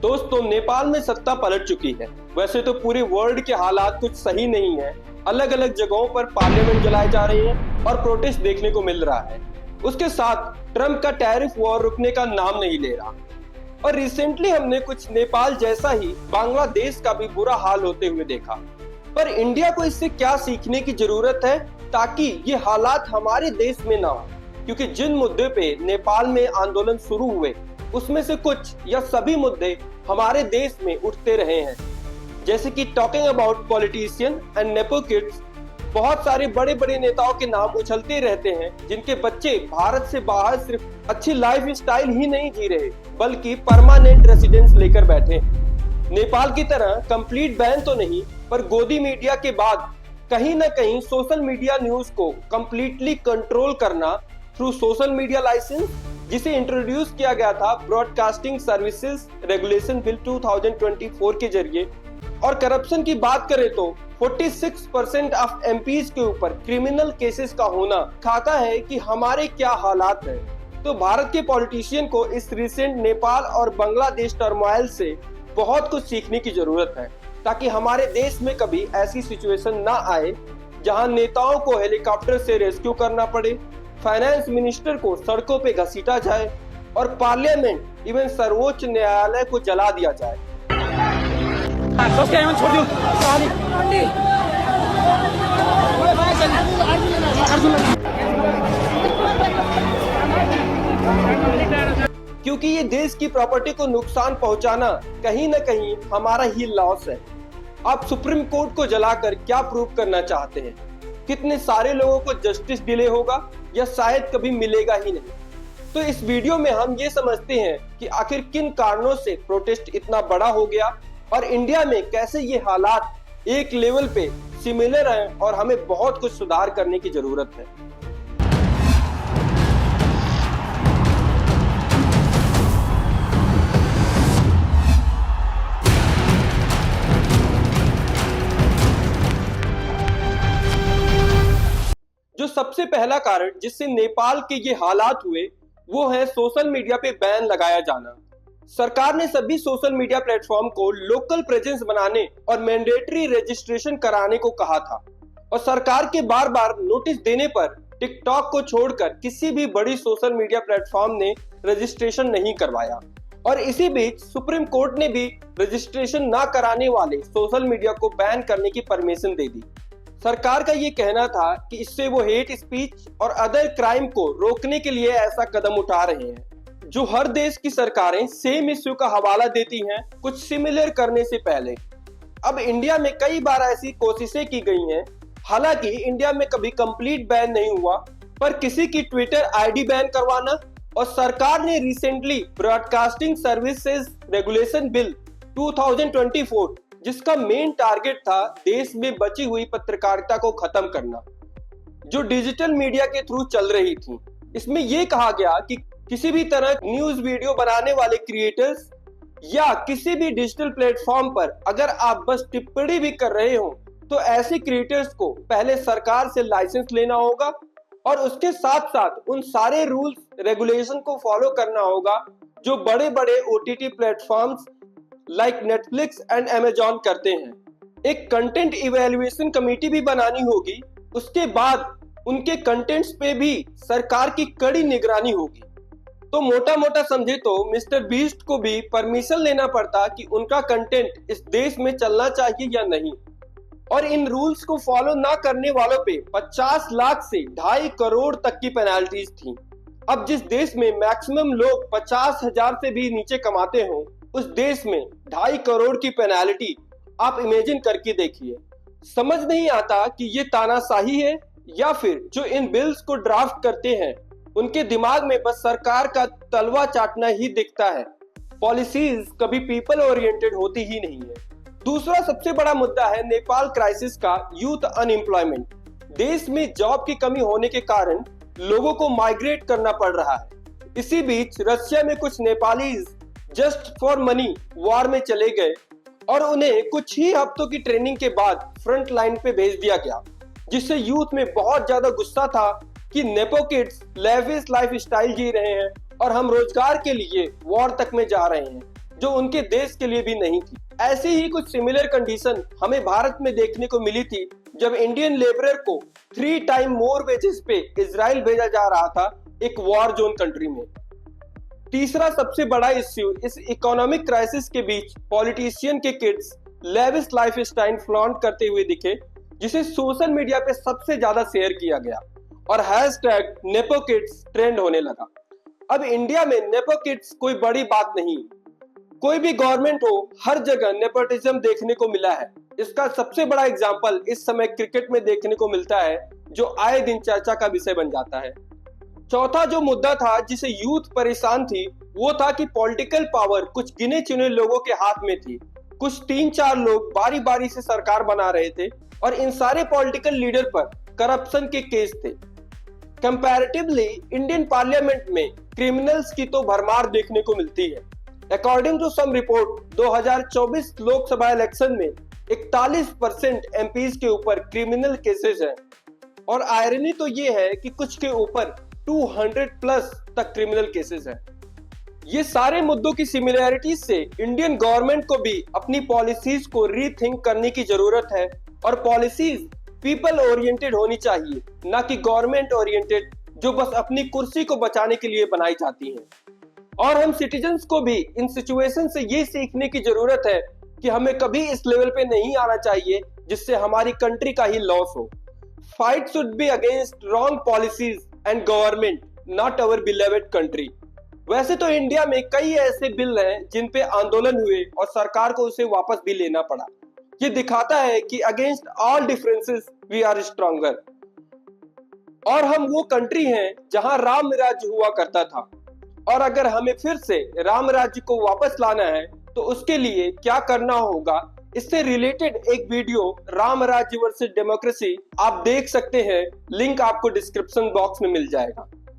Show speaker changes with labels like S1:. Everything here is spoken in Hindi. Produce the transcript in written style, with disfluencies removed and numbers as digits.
S1: दोस्तों, नेपाल में सत्ता पलट चुकी है। वैसे तो पूरे वर्ल्ड के हालात कुछ सही नहीं है। अलग अलग जगहों पर पार्लियामेंट जलाए जा रहे हैं और प्रोटेस्ट देखने को मिल रहा है। उसके साथ ट्रम्प का टैरिफ वॉर रुकने का नाम नहीं ले रहा। और रिसेंटली हमने कुछ नेपाल जैसा ही बांग्लादेश का भी बुरा हाल होते हुए देखा। पर इंडिया को इससे क्या सीखने की जरूरत है ताकि ये हालात हमारे देश में ना हो? क्योंकि जिन मुद्दे पे नेपाल में आंदोलन शुरू हुए उसमें से कुछ या सभी मुद्दे हमारे देश में उठते रहे हैं, जैसे कि talking about politician and nepo kids. बहुत सारे बड़े बड़े नेताओं के नाम उछलते रहते हैं जिनके बच्चे भारत से बाहर सिर्फ अच्छी लाइफ स्टाइल ही नहीं जी रहे बल्कि परमानेंट रेसिडेंस लेकर बैठे। नेपाल की तरह कंप्लीट बैन तो नहीं, पर गोदी मीडिया के बाद कहीं ना कहीं सोशल मीडिया न्यूज को कंप्लीटली कंट्रोल करना थ्रू सोशल मीडिया लाइसेंस, जिसे इंट्रोड्यूस किया गया था ब्रॉडकास्टिंग सर्विसेज रेगुलेशन बिल 2024 के जरिए। और करप्शन की बात करें तो 46% ऑफ एमपीज के ऊपर क्रिमिनल केसेस का होना खाता है कि हमारे क्या हालात हैं। तो भारत के पॉलिटिशियन को इस रिसेंट नेपाल और बांग्लादेश टर्मोइल से बहुत कुछ सीखने की जरूरत है, ताकि हमारे देश में कभी ऐसी सिचुएशन ना आए जहां नेताओं को हेलीकॉप्टर से रेस्क्यू करना पड़े, फाइनेंस मिनिस्टर को सड़कों पे घसीटा जाए और पार्लियामेंट इवन सर्वोच्च न्यायालय को जला दिया जाए। क्योंकि ये देश की प्रॉपर्टी को नुकसान पहुंचाना कहीं ना कहीं हमारा ही लॉस है। आप सुप्रीम कोर्ट को जलाकर क्या प्रूव करना चाहते हैं? कितने सारे लोगों को जस्टिस डिले होगा या शायद कभी मिलेगा ही नहीं। तो इस वीडियो में हम ये समझते हैं कि आखिर किन कारणों से प्रोटेस्ट इतना बड़ा हो गया और इंडिया में कैसे ये हालात एक लेवल पे सिमिलर हैं और हमें बहुत कुछ सुधार करने की जरूरत है। जो सबसे पहला कारण जिससे नेपाल के ये हालात हुए वो है सोशल मीडिया पे बैन लगाया जाना। सरकार ने सभी सोशल मीडिया प्लेटफॉर्म को लोकल प्रेजेंस बनाने और मैंडेटरी रजिस्ट्रेशन कराने को कहा था। और सरकार के बार बार नोटिस देने पर टिकटॉक को छोड़कर किसी भी बड़ी सोशल मीडिया प्लेटफॉर्म ने रजिस्ट्रेशन नहीं करवाया। और इसी बीच सुप्रीम कोर्ट ने भी रजिस्ट्रेशन ना कराने वाले सोशल मीडिया को बैन करने की परमिशन दे दी। सरकार का ये कहना था कि इससे वो हेट स्पीच और अदर क्राइम को रोकने के लिए ऐसा कदम उठा रहे हैं। जो हर देश की सरकारें सेम इश्यू का हवाला देती हैं कुछ सिमिलर करने से पहले। अब इंडिया में कई बार ऐसी कोशिशें की गई हैं। हालांकि इंडिया में कभी कंप्लीट बैन नहीं हुआ, पर किसी की ट्विटर आईडी बैन करवाना और सरकार ने recently broadcasting services regulation bill 2024, जिसका मेन टारगेट था देश में बची हुई पत्रकारिता को खत्म करना, जो डिजिटल मीडिया के थ्रू चल रही थी। इसमें यह कहा गया कि किसी भी तरह न्यूज वीडियो बनाने वाले क्रिएटर्स या किसी भी डिजिटल प्लेटफॉर्म पर अगर आप बस टिप्पणी भी कर रहे हो तो ऐसे क्रिएटर्स को पहले सरकार से लाइसेंस लेना होगा और उसके साथ साथ उन सारे रूल्स रेगुलेशन को फॉलो करना होगा जो बड़े बड़े OTT platforms like Netflix and Amazon करते हैं। एक कंटेंट इवैल्यूएशन कमेटी भी बनानी होगी। उसके बाद उनके कंटेंट्स पे भी सरकार की कड़ी निगरानी होगी। तो मोटा मोटा समझे तो मिस्टर बीस्ट को भी परमिशन लेना पड़ता कि उनका कंटेंट इस देश में चलना चाहिए या नहीं। और इन रूल्स को फॉलो ना करने वालों पे 50 लाख से 2.5 करोड़ तक की पेनाल्टीज थी। अब जिस देश में मैक्सिमम लोग 50,000 से भी नीचे कमाते हो, उस देश में 2.5 करोड़ की पेनाल्टी आप इमेजिन करके देखिए। समझ नहीं आता कि ये तानाशाही है या फिर जो इन बिल्स को ड्राफ्ट करते हैं उनके दिमाग में बस सरकार का तलवा चाटना ही दिखता है। पॉलिसीज कभी पीपल ओरिएंटेड होती ही नहीं है। दूसरा सबसे बड़ा मुद्दा है नेपाल क्राइसिस का यूथ अनएम्प्लॉयमेंट। देश में जॉब की कमी होने के कारण लोगों को माइग्रेट करना पड़ रहा है। इसी बीच रशिया में कुछ Nepalese just for money war में चले गए और उन्हें कुछ ही हफ्तों की ट्रेनिंग के बाद फ्रंट लाइन पे भेज दिया गया, जिससे यूथ में बहुत ज्यादा गुस्सा था कि nepo kids lavish lifestyle जी रहे हैं और हम रोजगार के लिए वॉर तक में जा रहे हैं। जो उनके देश के लिए भी नहीं थी। ऐसी ही कुछ सिमिलर कंडीशन हमें भारत में देखने को मिली थी जब इंडियन लेबरर को 3 टाइम मोर वेजेस पे इजराइल भेजा जा रहा था एक वॉर जोन कंट्री में। तीसरा सबसे बड़ा इश्यू इस इकोनॉमिक क्राइसिस के बीच पॉलिटिशियन के किड्स लेविश लाइफस्टाइल फ्लॉन्ट करते हुए दिखे, जिसे सोशल मीडिया पे सबसे ज्यादा शेयर किया गया और हैशटैग नेपो किड्स ट्रेंड होने लगा। अब इंडिया में नेपो किड्स कोई बड़ी बात नहीं, कोई भी गवर्नमेंट हो हर जगह नेपोटिज्म देखने को मिला है। इसका सबसे बड़ा एग्जाम्पल इस समय क्रिकेट में देखने को मिलता है, जो आए दिन चर्चा का विषय बन जाता है। चौथा जो मुद्दा था जिसे यूथ परेशान थी, वो था कि पॉलिटिकल पावर कुछ गिने चुने लोगों के हाथ में थी। कुछ 3-4 लोग बारी बारी से सरकार बना रहे थे और इन सारे पॉलिटिकल लीडर पर करप्शन के केस थे। कंपैरेटिवली इंडियन पार्लियामेंट में क्रिमिनल्स की तो भरमार देखने को मिलती है। According to some report 2024 Lok Sabha election में 41% एमपीज के ऊपर क्रिमिनल केसेस हैं और आयरनी तो ये है कि कुछ के ऊपर 200 प्लस तक क्रिमिनल केसेस हैं। ये सारे मुद्दों की सिमिलैरिटीज से इंडियन गवर्नमेंट को भी अपनी पॉलिसीज को रीथिंक करने की जरूरत है और पॉलिसीज पीपल ओरिएंटेड होनी चाहिए, ना कि गवर्नमेंट ओरिएंटेड जो बस अपनी कुर्सी को बचाने के लिए बनाई जाती हैं। और हम सिटीजन्स को भी इन सिचुएशन से ये सीखने की जरूरत है कि हमें कभी इस लेवल पे नहीं आना चाहिए जिससे हमारी कंट्री का ही लॉस हो। Fight should be against wrong policies and government, not our beloved country. वैसे तो इंडिया में कई ऐसे बिल हैं जिन पे आंदोलन हुए और सरकार को उसे वापस भी लेना पड़ा। ये दिखाता है कि against all differences we are stronger. और हम वो कंट्री हैं जहां राम राज्य हुआ करता था, और अगर हमें फिर से राम राज्य को वापस लाना है तो उसके लिए क्या करना होगा, इससे रिलेटेड एक वीडियो राम राज्य वर्सेस डेमोक्रेसी आप देख सकते हैं। लिंक आपको डिस्क्रिप्शन बॉक्स में मिल जाएगा।